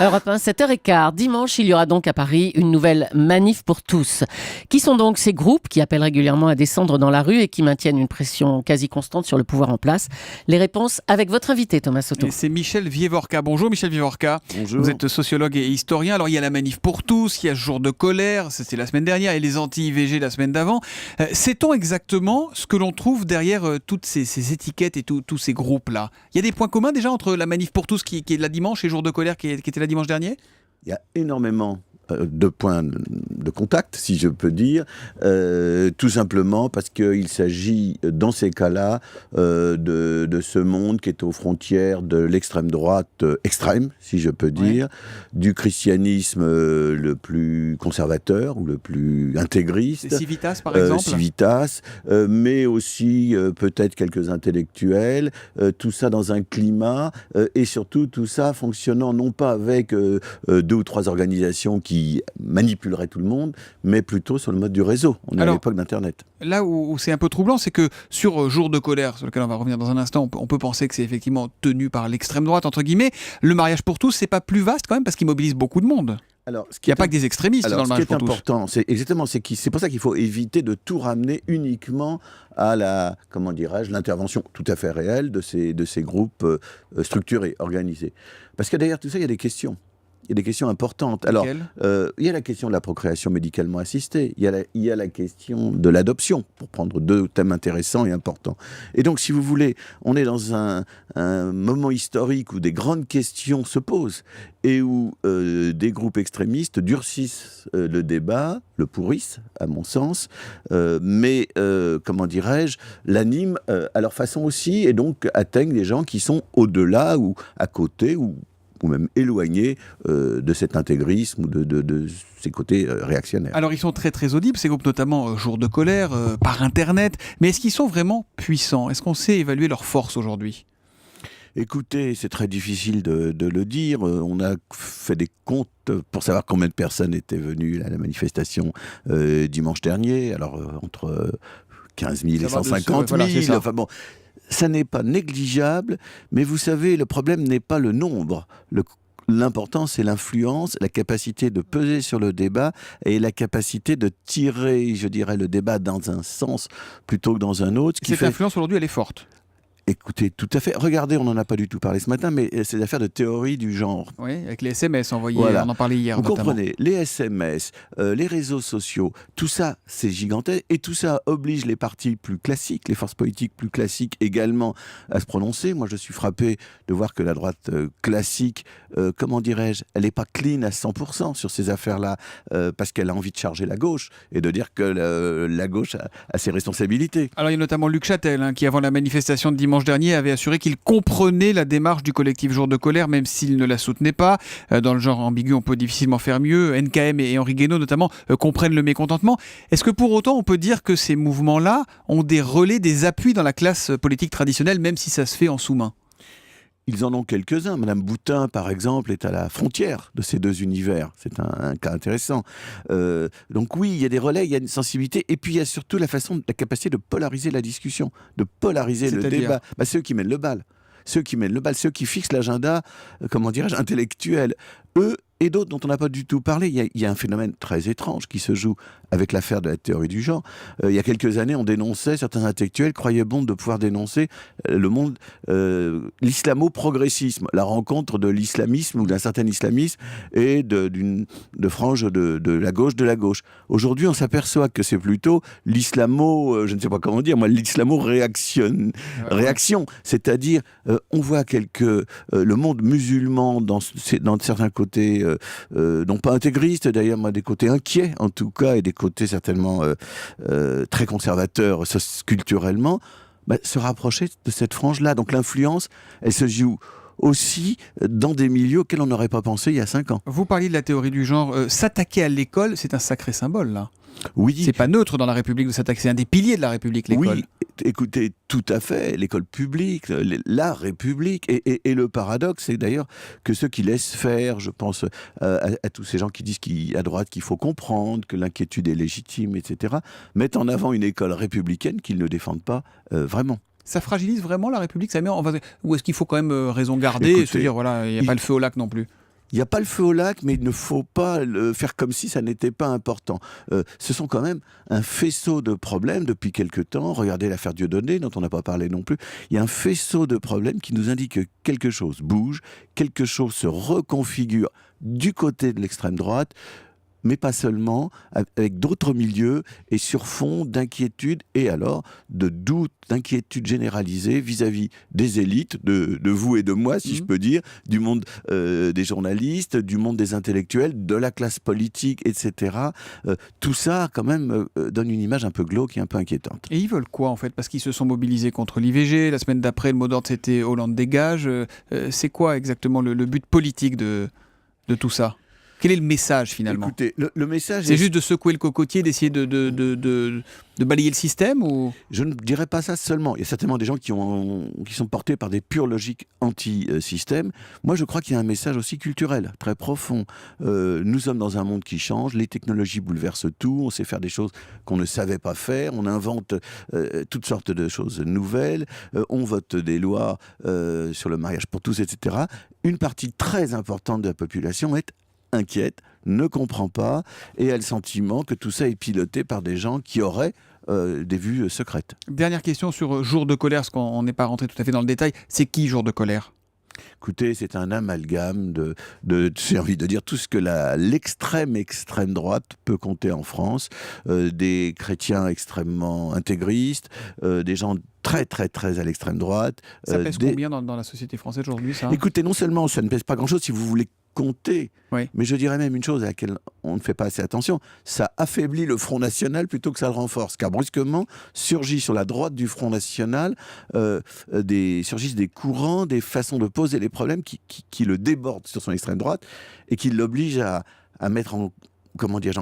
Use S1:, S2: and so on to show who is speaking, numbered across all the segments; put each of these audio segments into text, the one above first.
S1: Europe 1, 7h15. Dimanche, il y aura donc à Paris une nouvelle manif pour tous. Qui sont donc ces groupes qui appellent régulièrement à descendre dans la rue et qui maintiennent une pression quasi constante sur le pouvoir en place? Les réponses avec votre invité, Thomas Soto.
S2: Et c'est Michel Vievorka. Bonjour Michel Vievorka.
S3: Bonjour.
S2: Vous êtes sociologue et historien. Alors il y a la manif pour tous, il y a Jour de colère, c'était la semaine dernière, et les anti-IVG la semaine d'avant. Sait-on exactement ce que l'on trouve derrière toutes ces étiquettes et tous ces groupes-là? Il y a des points communs déjà entre la manif pour tous qui est la dimanche et Jour de colère qui était la dimanche dernier?
S3: Il y a énormément de points de contact, si je peux dire, tout simplement parce qu'il s'agit dans ces cas-là de ce monde qui est aux frontières de l'extrême droite extrême, si je peux dire, du christianisme le plus conservateur ou le plus intégriste.
S2: C'est Civitas par exemple
S3: Civitas, mais aussi peut-être quelques intellectuels, tout ça dans un climat et surtout tout ça fonctionnant non pas avec deux ou trois organisations qui manipulerait tout le monde, mais plutôt sur le mode du réseau. On est à l'époque d'Internet.
S2: Là où c'est un peu troublant, c'est que sur Jour de colère, sur lequel on va revenir dans un instant, on peut penser que c'est effectivement tenu par l'extrême droite, entre guillemets. Le mariage pour tous, c'est pas plus vaste quand même, parce qu'il mobilise beaucoup de monde.
S3: Alors,
S2: il n'y a pas que des extrémistes dans le mariage pour tous.
S3: Ce qui est important, c'est pour ça qu'il faut éviter de tout ramener uniquement à la, comment dirais-je, l'intervention tout à fait réelle de ces groupes structurés, organisés. Parce que derrière tout ça, il y a des questions. Il y a des questions importantes. Alors, il y a la question de la procréation médicalement assistée. Il y a la question de l'adoption, pour prendre deux thèmes intéressants et importants. Et donc, si vous voulez, on est dans un moment historique où des grandes questions se posent et où des groupes extrémistes durcissent le débat, le pourrissent, à mon sens, mais, comment dirais-je, l'animent à leur façon aussi, et donc atteignent des gens qui sont au-delà ou à côté ou même éloignés de cet intégrisme ou de ces côtés réactionnaires.
S2: Alors ils sont très très audibles, ces groupes, notamment Jour de colère, par Internet, mais est-ce qu'ils sont vraiment puissants? Est-ce qu'on sait évaluer leur force aujourd'hui?
S3: Écoutez, c'est très difficile de le dire. On a fait des comptes pour savoir combien de personnes étaient venues à la manifestation dimanche dernier, alors entre 15 000 et 150 000,
S2: voilà,
S3: enfin bon... Ça n'est pas négligeable, mais vous savez, le problème n'est pas le nombre. L'important, c'est l'influence, la capacité de peser sur le débat et la capacité de tirer, je dirais, le débat dans un sens plutôt que dans un autre.
S2: Cette influence, aujourd'hui, elle est forte.
S3: Écoutez, tout à fait. Regardez, on n'en a pas du tout parlé ce matin, mais c'est l'affaire de théorie du genre.
S2: Oui, avec les SMS envoyés,
S3: voilà.
S2: On en parlait hier.
S3: Vous
S2: notamment.
S3: comprenez, les SMS, les réseaux sociaux, tout ça, c'est gigantesque. Et tout ça oblige les partis plus classiques, les forces politiques plus classiques également à se prononcer. Moi, je suis frappé de voir que la droite classique, comment dirais-je, elle n'est pas clean à 100% sur ces affaires-là, parce qu'elle a envie de charger la gauche et de dire que la gauche a ses responsabilités.
S2: Alors, il y a notamment Luc Châtel, qui, avant la manifestation de dimanche dernier, avait assuré qu'il comprenait la démarche du collectif Jour de colère, même s'il ne la soutenait pas. Dans le genre ambigu, on peut difficilement faire mieux. NKM et Henri Guénaud, notamment, comprennent le mécontentement. Est-ce que pour autant, on peut dire que ces mouvements-là ont des relais, des appuis dans la classe politique traditionnelle, même si ça se fait en sous-main?
S3: Ils en ont quelques-uns. Madame Boutin, par exemple, est à la frontière de ces deux univers. C'est un cas intéressant. Donc oui, il y a des relais, il y a une sensibilité. Et puis il y a surtout la capacité de polariser la discussion, de polariser le débat. C'est eux qui mènent le bal. Ceux qui fixent l'agenda, comment dirais-je, intellectuel. Eux et d'autres dont on n'a pas du tout parlé. Il y a un phénomène très étrange qui se joue avec l'affaire de la théorie du genre. Il y a quelques années, on dénonçait, certains intellectuels croyaient bon de pouvoir dénoncer le monde, l'islamo-progressisme, la rencontre de l'islamisme ou d'un certain islamisme et de franges de la gauche. Aujourd'hui, on s'aperçoit que c'est plutôt l'islamo, je ne sais pas comment dire, moi, l'islamo-réaction. C'est-à-dire, on voit le monde musulman dans certains côtés non pas intégristes, d'ailleurs, mais des côtés inquiets en tout cas, et des côtés certainement très conservateurs culturellement, se rapprocher de cette frange-là. Donc l'influence, elle se joue aussi dans des milieux auxquels on n'aurait pas pensé il y a 5 ans.
S2: Vous parliez de la théorie du genre. S'attaquer à l'école, c'est un sacré symbole, là.
S3: Oui.
S2: C'est pas neutre dans la République de s'attaquer, c'est un des piliers de la République, l'école.
S3: Oui, écoutez, tout à fait, l'école publique, la République, et le paradoxe, c'est d'ailleurs que ceux qui laissent faire, je pense à tous ces gens qui disent à droite qu'il faut comprendre, que l'inquiétude est légitime, etc., mettent en avant une école républicaine qu'ils ne défendent pas vraiment.
S2: Ça fragilise vraiment la République, ça met ou est-ce qu'il faut quand même raison garder et se dire, voilà, il n'y a pas le feu au lac non plus?
S3: il n'y a pas le feu au lac, mais il ne faut pas le faire comme si ça n'était pas important. Ce sont quand même un faisceau de problèmes depuis quelque temps. Regardez l'affaire Dieudonné, dont on n'a pas parlé non plus. Il y a un faisceau de problèmes qui nous indique que quelque chose bouge, quelque chose se reconfigure du côté de l'extrême droite, mais pas seulement, avec d'autres milieux et sur fond d'inquiétude et alors de doute, d'inquiétude généralisée vis-à-vis des élites, de vous et de moi, si je peux dire, du monde des journalistes, du monde des intellectuels, de la classe politique, etc. Tout ça, quand même, donne une image un peu glauque et un peu inquiétante.
S2: Et ils veulent quoi, en fait? Parce qu'ils se sont mobilisés contre l'IVG. La semaine d'après, le mot d'ordre, c'était Hollande dégage. C'est quoi exactement le but politique de tout ça? Quel est le message finalement?
S3: Écoutez, le message
S2: c'est juste de secouer le cocotier, d'essayer de balayer le système ou...
S3: Je ne dirais pas ça seulement. Il y a certainement des gens qui sont portés par des pures logiques anti-système. Moi, je crois qu'il y a un message aussi culturel, très profond. Nous sommes dans un monde qui change, les technologies bouleversent tout, on sait faire des choses qu'on ne savait pas faire, on invente toutes sortes de choses nouvelles, on vote des lois sur le mariage pour tous, etc. Une partie très importante de la population est inquiète, ne comprend pas et a le sentiment que tout ça est piloté par des gens qui auraient des vues secrètes.
S2: Dernière question sur Jour de colère, parce qu'on n'est pas rentré tout à fait dans le détail. C'est qui Jour de colère?
S3: Écoutez, c'est un amalgame de j'ai envie de dire, tout ce que l'extrême droite peut compter en France. Des chrétiens extrêmement intégristes, des gens très à l'extrême droite.
S2: Ça pèse combien dans la société française aujourd'hui, ça?
S3: Écoutez, non seulement ça ne pèse pas grand-chose si vous voulez compter,
S2: oui.
S3: Mais je dirais même une chose à laquelle on ne fait pas assez attention, ça affaiblit le Front National plutôt que ça le renforce, car brusquement surgit sur la droite du Front National surgissent des courants, des façons de poser les problèmes qui le débordent sur son extrême droite et qui l'obligent à mettre en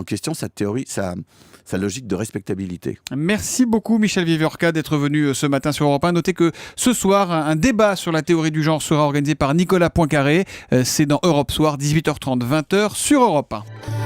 S3: question sa théorie, sa logique de respectabilité.
S2: Merci beaucoup Michel Viviorca d'être venu ce matin sur Europe 1. Notez que ce soir, un débat sur la théorie du genre sera organisé par Nicolas Poincaré. C'est dans Europe Soir, 18h30, 20h sur Europe 1.